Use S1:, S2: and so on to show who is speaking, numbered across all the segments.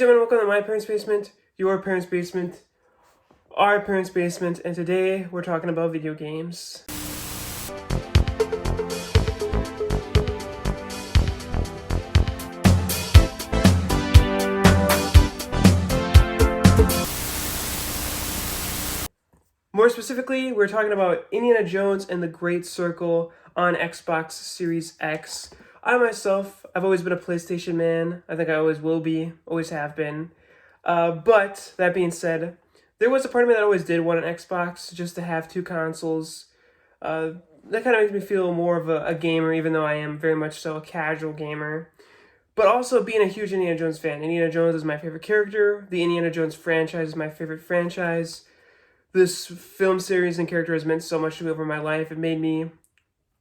S1: gentlemen, welcome to my parents' basement, your parents' basement, our parents' basement, and today we're talking about video games. More specifically, we're talking about Indiana Jones and the Great Circle on Xbox Series X. I myself, I've always been a PlayStation man. I think I always will be, always have been. But that being said, there was a part of me that always did want an Xbox just to have two consoles. That kind of makes me feel more of a gamer, even though I am very much so a casual gamer. But also being a huge Indiana Jones fan. Indiana Jones is my favorite character. The Indiana Jones franchise is my favorite franchise. This film series and character has meant so much to me over my life. It made me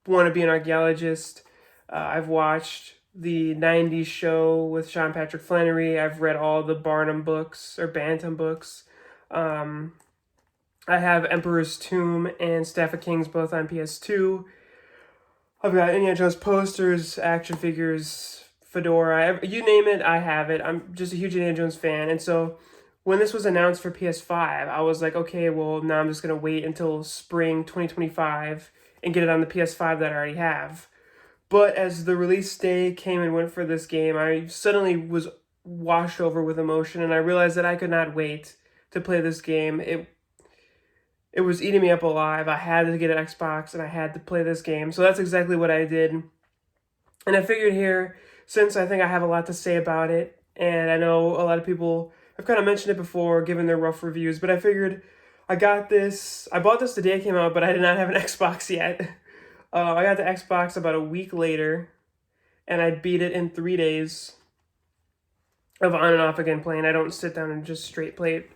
S1: want to be an archaeologist. I've watched the 90s show with Sean Patrick Flannery. I've read all the Bantam books. I have Emperor's Tomb and Staff of Kings both on PS2. I've got Indiana Jones posters, action figures, fedora, you name it, I have it. I'm just a huge Indiana Jones fan, and so when this was announced for PS5, I was like, okay, well, now I'm just going to wait until spring 2025 and get it on the PS5 that I already have. But as the release day came and went for this game, I suddenly was washed over with emotion, and I realized that I could not wait to play this game. It was eating me up alive. I had to get an Xbox, and I had to play this game. So that's exactly what I did. And I figured here, since I think I have a lot to say about it, and I know a lot of people I've kind of mentioned it before, given their rough reviews, but I figured I got this. I bought this the day it came out, but I did not have an Xbox yet. I got the Xbox about a week later, and I beat it in 3 days of on and off again playing. I don't sit down and just straight play it.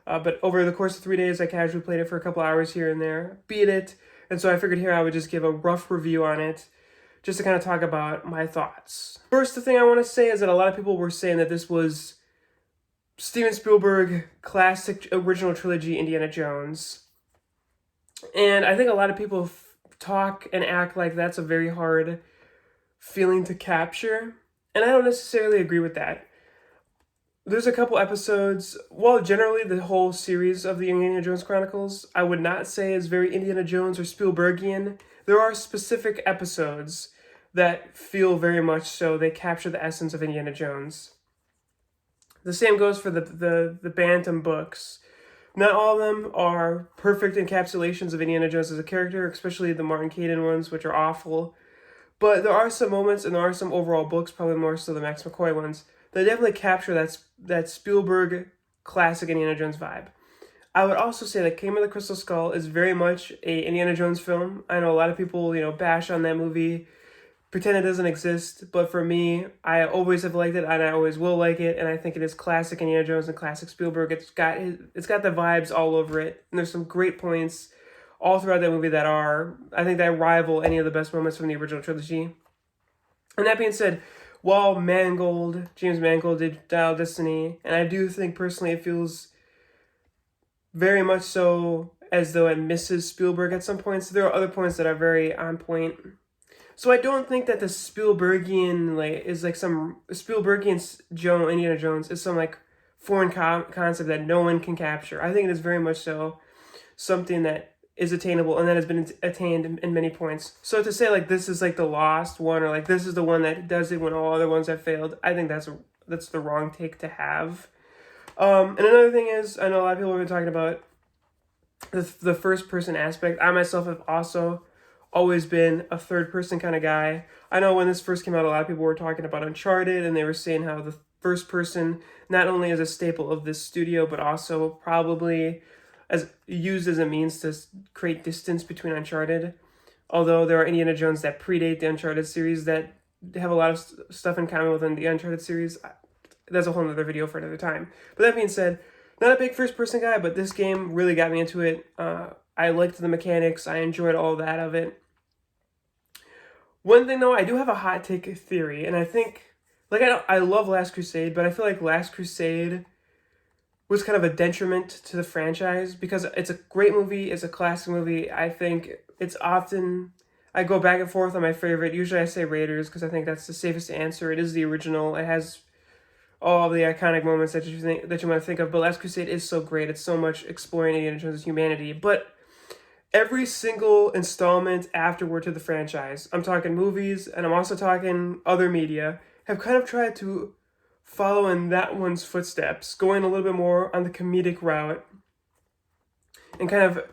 S1: But over the course of 3 days, I casually played it for a couple hours here and there, beat it, and so I figured here I would just give a rough review on it, just to kind of talk about my thoughts. First, the thing I want to say is that a lot of people were saying that this was Steven Spielberg classic original trilogy Indiana Jones. And I think a lot of people talk and act like that's a very hard feeling to capture. And I don't necessarily agree with that. There's a couple episodes, well, generally the whole series of the Indiana Jones Chronicles, I would not say is very Indiana Jones or Spielbergian. There are specific episodes that feel very much so. They capture the essence of Indiana Jones. The same goes for the Bantam books. Not all of them are perfect encapsulations of Indiana Jones as a character, especially the Martin Caidin ones, which are awful. But there are some moments, and there are some overall books, probably more so the Max McCoy ones, that definitely capture that Spielberg classic Indiana Jones vibe. I would also say that Kingdom of the Crystal Skull is very much a Indiana Jones film. I know a lot of people, bash on that movie, pretend it doesn't exist, but for me, I always have liked it, and I always will like it, and I think it is classic Indiana Jones and classic Spielberg. It's got the vibes all over it, and there's some great points all throughout that movie I think that rival any of the best moments from the original trilogy. And that being said, while James Mangold did Dial Destiny, and I do think personally it feels very much so as though it misses Spielberg at some points, there are other points that are very on point. So I don't think that the Spielbergian Indiana Jones is some foreign concept that no one can capture. I think it is very much so something that is attainable and that has been attained in many points. So to say this is the lost one, or this is the one that does it when all other ones have failed, I think that's the wrong take to have. And another thing is, I know a lot of people have been talking about the first person aspect. I myself have also always been a third person kind of guy. I know when this first came out, a lot of people were talking about Uncharted, and they were saying how the first person not only is a staple of this studio, but also probably used as a means to create distance between Uncharted. Although there are Indiana Jones that predate the Uncharted series that have a lot of stuff in common within the Uncharted series. That's a whole other video for another time. But that being said, not a big first person guy, but this game really got me into it. I liked the mechanics. I enjoyed all that of it. One thing, though, I do have a hot take theory, and I think, I love Last Crusade, but I feel like Last Crusade was kind of a detriment to the franchise, because it's a great movie, it's a classic movie. I think it's often, I go back and forth on my favorite. Usually I say Raiders, because I think that's the safest answer. It is the original. It has all the iconic moments that you might think of. But Last Crusade is so great. It's so much exploring Indiana Jones' humanity. But every single installment afterward to the franchise, I'm talking movies and I'm also talking other media, have kind of tried to follow in that one's footsteps, going a little bit more on the comedic route and kind of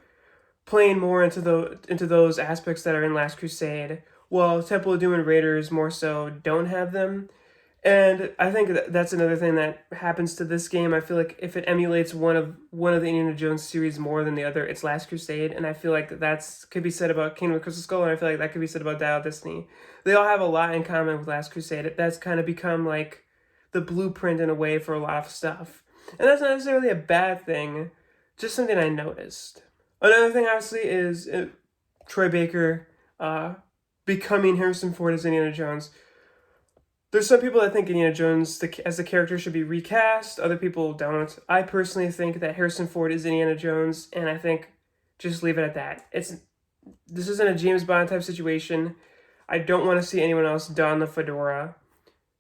S1: playing more into those aspects that are in Last Crusade, while Temple of Doom and Raiders more so don't have them. And I think that's another thing that happens to this game. I feel like if it emulates one of the Indiana Jones series more than the other, it's Last Crusade, and I feel like that's could be said about Kingdom of Crystal Skull, and I feel like that could be said about Dial of Destiny. They all have a lot in common with Last Crusade. That's kind of become like the blueprint in a way for a lot of stuff, and that's not necessarily a bad thing. Just something I noticed. Another thing, obviously, is Troy Baker becoming Harrison Ford as Indiana Jones. There's some people that think Indiana Jones as the character should be recast. Other people don't. I personally think that Harrison Ford is Indiana Jones, and I think just leave it at that. This isn't a James Bond type situation. I don't want to see anyone else don the fedora.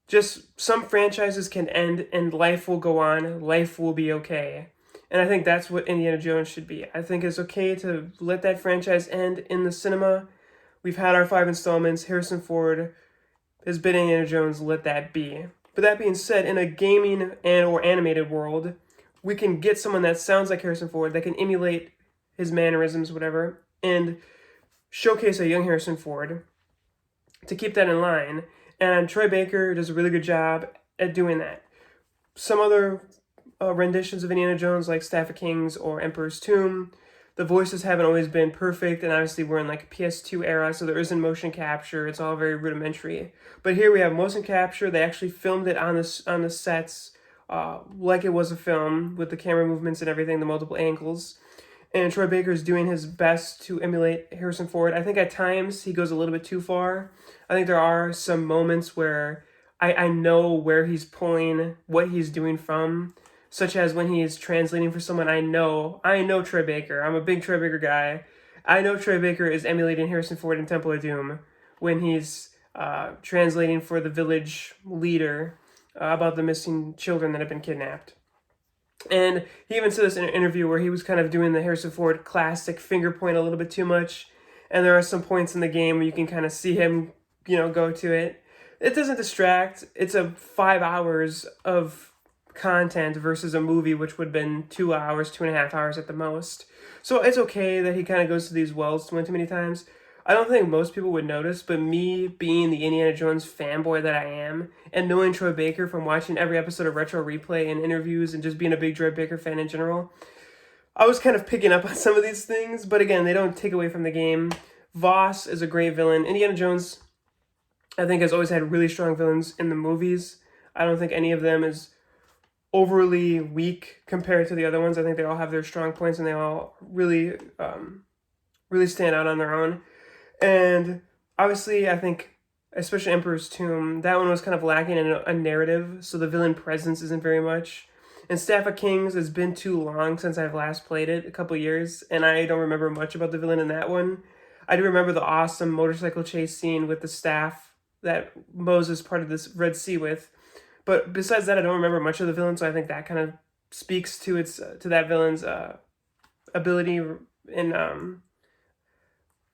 S1: Just some franchises can end and life will go on. Life will be okay. And I think that's what Indiana Jones should be. I think it's okay to let that franchise end in the cinema. We've had our 5 installments. Harrison Ford has been Indiana Jones, let that be. But that being said, in a gaming and or animated world, we can get someone that sounds like Harrison Ford, that can emulate his mannerisms, whatever, and showcase a young Harrison Ford to keep that in line. And Troy Baker does a really good job at doing that. Some other renditions of Indiana Jones, like Staff of Kings or Emperor's Tomb, the voices haven't always been perfect, and obviously we're in like a PS2 era, so there isn't motion capture. It's all very rudimentary. But here we have motion capture. They actually filmed it on the sets like it was a film with the camera movements and everything, the multiple angles. And Troy Baker is doing his best to emulate Harrison Ford. I think at times he goes a little bit too far. I think there are some moments where I know where he's pulling what he's doing from, such as when he is translating for someone. I know Troy Baker. I'm a big Troy Baker guy. I know Troy Baker is emulating Harrison Ford in Temple of Doom when he's translating for the village leader about the missing children that have been kidnapped. And he even said this in an interview where he was kind of doing the Harrison Ford classic finger point a little bit too much. And there are some points in the game where you can kind of see him, go to it. It doesn't distract. It's 5 hours of content versus a movie which would have been 2 hours, 2.5 hours at the most. So it's okay that he kind of goes to these wells too many times. I don't think most people would notice, but me being the Indiana Jones fanboy that I am, and knowing Troy Baker from watching every episode of Retro Replay and interviews and just being a big Troy Baker fan in general, I was kind of picking up on some of these things, but again, they don't take away from the game. Voss is a great villain. Indiana Jones, I think, has always had really strong villains in the movies. I don't think any of them is overly weak compared to the other ones. I think they all have their strong points and they all really stand out on their own. And obviously, I think, especially Emperor's Tomb, that one was kind of lacking in a narrative, so the villain presence isn't very much. And Staff of Kings has been too long since I've last played it, a couple years, and I don't remember much about the villain in that one. I do remember the awesome motorcycle chase scene with the staff that Moses parted this Red Sea with. But besides that, I don't remember much of the villain, so I think that kind of speaks to that villain's ability and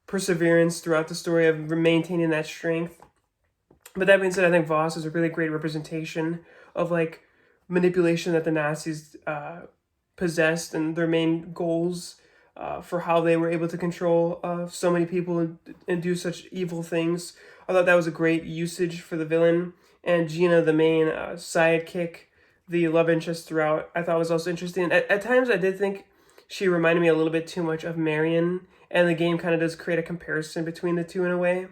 S1: perseverance throughout the story of maintaining that strength. But that being said, I think Voss is a really great representation of like manipulation that the Nazis possessed and their main goals for how they were able to control so many people and do such evil things. I thought that was a great usage for the villain. And Gina, the main sidekick, the love interest throughout, I thought was also interesting. At times, I did think she reminded me a little bit too much of Marion, and the game kind of does create a comparison between the two in a way.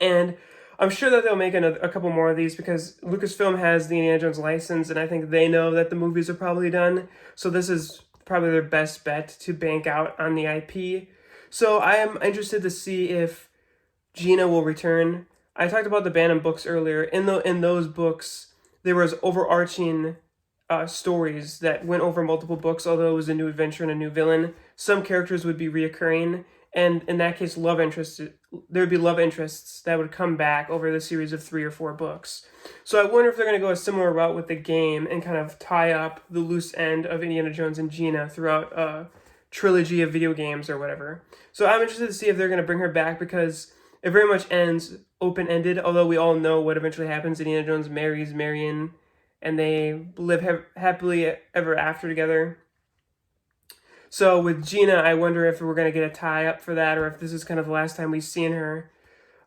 S1: And I'm sure that they'll make a couple more of these because Lucasfilm has the Indiana Jones license, and I think they know that the movies are probably done. So this is probably their best bet to bank out on the IP. So I am interested to see if Gina will return. I talked about the Bantam books earlier. In those books, there was overarching stories that went over multiple books, although it was a new adventure and a new villain. Some characters would be reoccurring, and in that case, there would be love interests that would come back over the series of 3 or 4 books. So I wonder if they're going to go a similar route with the game and kind of tie up the loose end of Indiana Jones and Gina throughout a trilogy of video games or whatever. So I'm interested to see if they're going to bring her back, because it very much ends open-ended, although we all know what eventually happens. Indiana Jones marries Marion, and they live happily ever after together. So with Gina, I wonder if we're going to get a tie-up for that, or if this is kind of the last time we've seen her.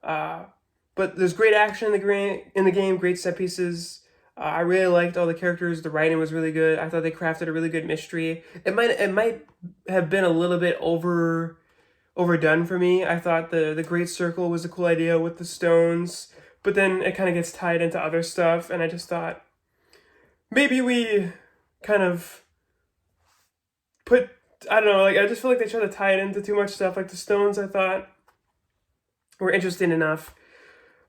S1: But there's great action in the game, great set pieces. I really liked all the characters. The writing was really good. I thought they crafted a really good mystery. It might have been a little bit overdone for me. I thought the Great Circle was a cool idea with the stones, but then it kind of gets tied into other stuff, and I just thought maybe we kind of put, I don't know, like I just feel like they try to tie it into too much stuff. Like the stones, I thought were interesting enough,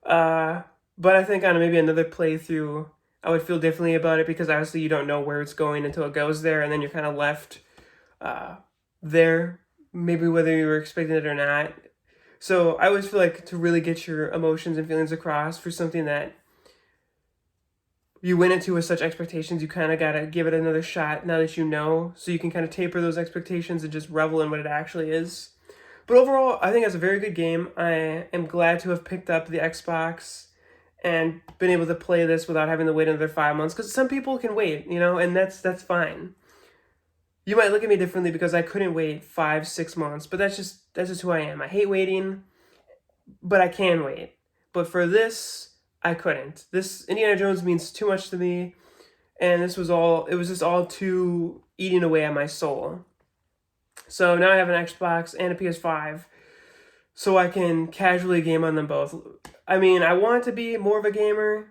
S1: but I think on maybe another playthrough, I would feel differently about it, because obviously you don't know where it's going until it goes there, and then you're kind of left there, maybe whether you were expecting it or not. So I always feel like to really get your emotions and feelings across for something that you went into with such expectations, you kind of got to give it another shot now that you know, so you can kind of taper those expectations and just revel in what it actually is. But overall, I think it's a very good game. I am glad to have picked up the Xbox and been able to play this without having to wait another 5 months, because some people can wait, and that's fine. You might look at me differently because I couldn't wait 5-6 months, but that's just who I am. I hate waiting, but I can wait. But for this, I couldn't. This Indiana Jones means too much to me, and it was just all too eating away at my soul. So now I have an Xbox and a PS5, so I can casually game on them both. I mean, I want to be more of a gamer,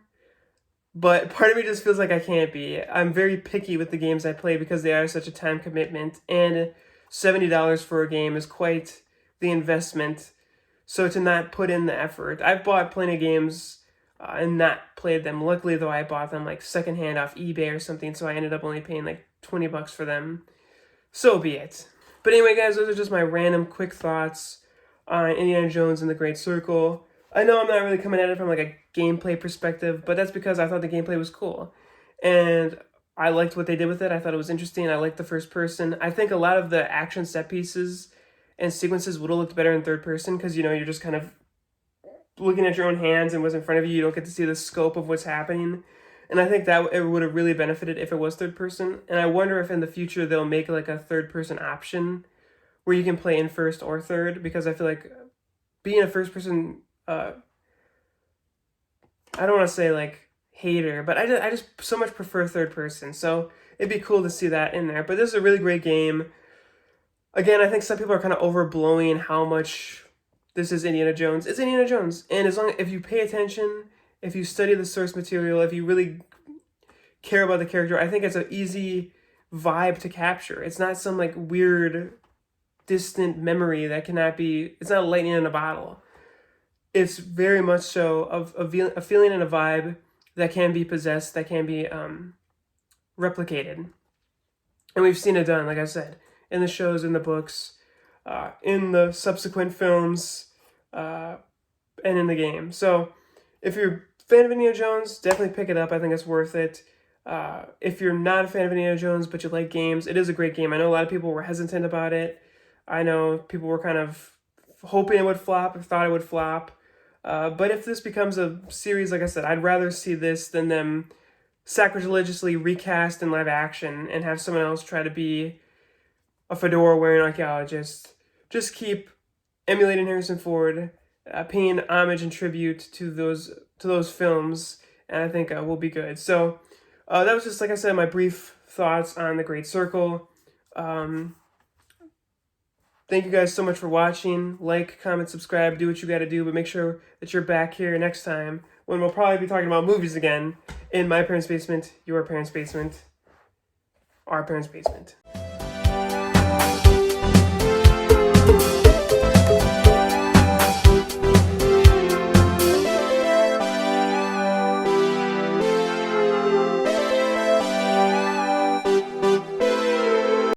S1: but part of me just feels like I can't be. I'm very picky with the games I play because they are such a time commitment, and $70 for a game is quite the investment. So to not put in the effort, I've bought plenty of games and not played them. Luckily, though, I bought them like secondhand off eBay or something, so I ended up only paying like $20 for them. So be it. But anyway, guys, those are just my random quick thoughts on Indiana Jones and the Great Circle. I know I'm not really coming at it from like a gameplay perspective, but that's because I thought the gameplay was cool. And I liked what they did with it. I thought it was interesting. I liked the first person. I think a lot of the action set pieces and sequences would have looked better in third person, because, you're just kind of looking at your own hands and what's in front of you. You don't get to see the scope of what's happening. And I think that it would have really benefited if it was third person. And I wonder if in the future they'll make like a third person option where you can play in first or third, because I feel like being a first person, I don't want to say like hater, but I just so much prefer third person. So it'd be cool to see that in there. But this is a really great game. Again, I think some people are kind of overblowing how much this is Indiana Jones. It's Indiana Jones. And if you pay attention, if you study the source material, if you really care about the character, I think it's an easy vibe to capture. It's not some like weird, distant memory that cannot be, it's not lightning in a bottle. It's very much so a feeling and a vibe that can be possessed, that can be replicated. And we've seen it done, like I said, in the shows, in the books, in the subsequent films, and in the game. So if you're a fan of Indiana Jones, definitely pick it up. I think it's worth it. If you're not a fan of Indiana Jones, but you like games, it is a great game. I know a lot of people were hesitant about it. I know people were kind of hoping it would flop, or thought it would flop. But if this becomes a series, like I said, I'd rather see this than them sacrilegiously recast in live action and have someone else try to be a fedora-wearing archaeologist. Just keep emulating Harrison Ford, paying homage and tribute to those films, and I think we'll be good. So that was just, like I said, my brief thoughts on The Great Circle. Thank you guys so much for watching. Like, comment, subscribe, do what you gotta do, but make sure that you're back here next time when we'll probably be talking about movies again in my parents' basement, your parents' basement, our parents' basement.